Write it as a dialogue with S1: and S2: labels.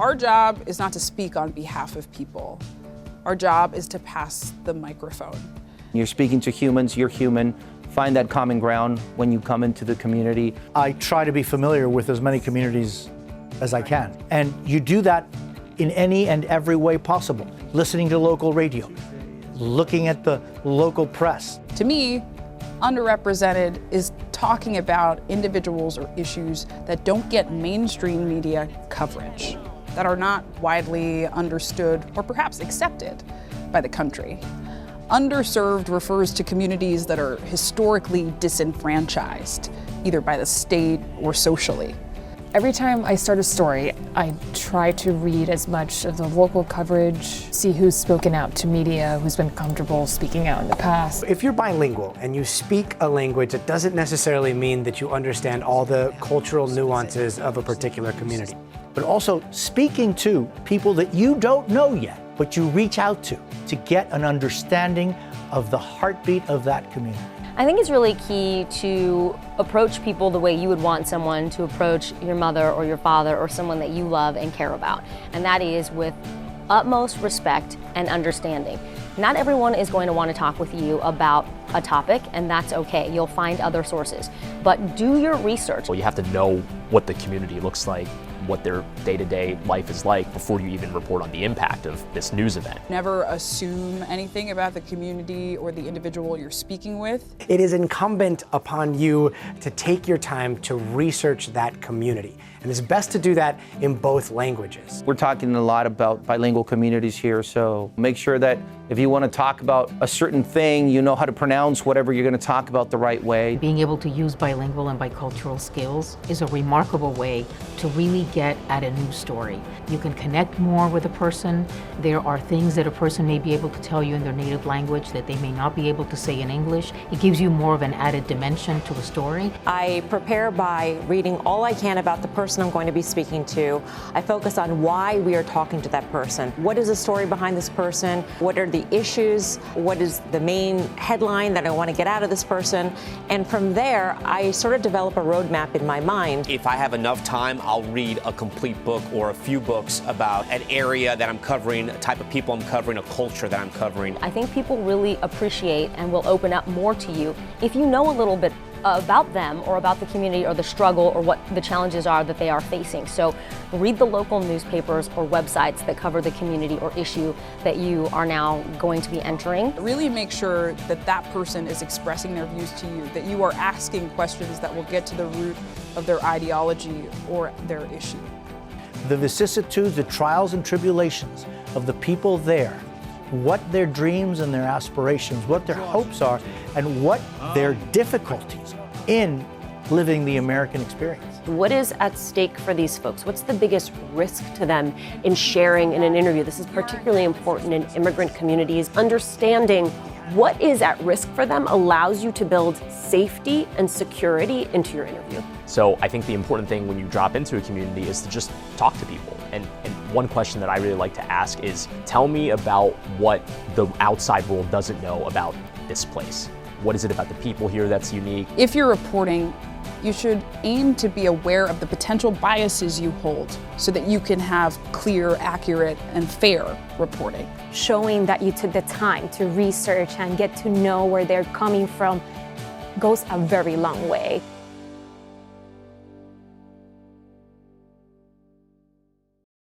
S1: Our job is not to speak on behalf of people. Our job is to pass the microphone.
S2: You're speaking to humans, you're human. Find that common ground when you come into the community.
S3: I try to be familiar with as many communities as I can. And you do that in any and every way possible. Listening to local radio, looking at the local press.
S1: To me, underrepresented is talking about individuals or issues that don't get mainstream media coverage, that are not widely understood or perhaps accepted by the country. Underserved refers to communities that are historically disenfranchised, either by the state or socially.
S4: Every time I start a story, I try to read as much of the local coverage, see who's spoken out to media, who's been comfortable speaking out in the past.
S5: If you're bilingual and you speak a language, it doesn't necessarily mean that you understand all the cultural nuances of a particular community.
S3: But also speaking to people that you don't know yet, but you reach out to get an understanding of the heartbeat of that community.
S6: I think it's really key to approach people the way you would want someone to approach your mother or your father or someone that you love and care about. And that is with utmost respect and understanding. Not everyone is going to want to talk with you about a topic, and that's okay. You'll find other sources. But do your research.
S7: Well, you have to know what the community looks like, what their day-to-day life is like before you even report on the impact of this news event.
S1: Never assume anything about the community or the individual you're speaking with.
S5: It is incumbent upon you to take your time to research that community. And it's best to do that in both languages.
S2: We're talking a lot about bilingual communities here, so make sure that if you want to talk about a certain thing, you know how to pronounce whatever you're going to talk about the right way.
S8: Being able to use bilingual and bicultural skills is a remarkable way to really get at a news story. You can connect more with a person. There are things that a person may be able to tell you in their native language that they may not be able to say in English. It gives you more of an added dimension to a story.
S9: I prepare by reading all I can about the person I'm going to be speaking to. I focus on why we are talking to that person. What is the story behind this person? What are the issues? What is the main headline that I want to get out of this person? And from there, I sort of develop a roadmap in my mind.
S10: If I have enough time, I'll read a complete book or a few books about an area that I'm covering, a type of people I'm covering, a culture that I'm covering.
S6: I think people really appreciate and will open up more to you if you know a little bit about them or about the community or the struggle or what the challenges are that they are facing. So read the local newspapers or websites that cover the community or issue that you are now going to be entering.
S1: Really make sure that that person is expressing their views to you, that you are asking questions that will get to the root of their ideology or their issue.
S3: The vicissitudes, the trials and tribulations of the people there, what their dreams and their aspirations, what their hopes are, and what their difficulties in living the American experience.
S11: What is at stake for these folks? What's the biggest risk to them in sharing in an interview? This is particularly important in immigrant communities. Understanding what is at risk for them allows you to build safety and security into your interview.
S7: So I think the important thing when you drop into a community is to just talk to people. And one question that I really like to ask is, tell me about what the outside world doesn't know about this place. What is it about the people here that's unique?
S1: If you're reporting, you should aim to be aware of the potential biases you hold so that you can have clear, accurate, and fair reporting.
S12: Showing that you took the time to research and get to know where they're coming from goes a very long way.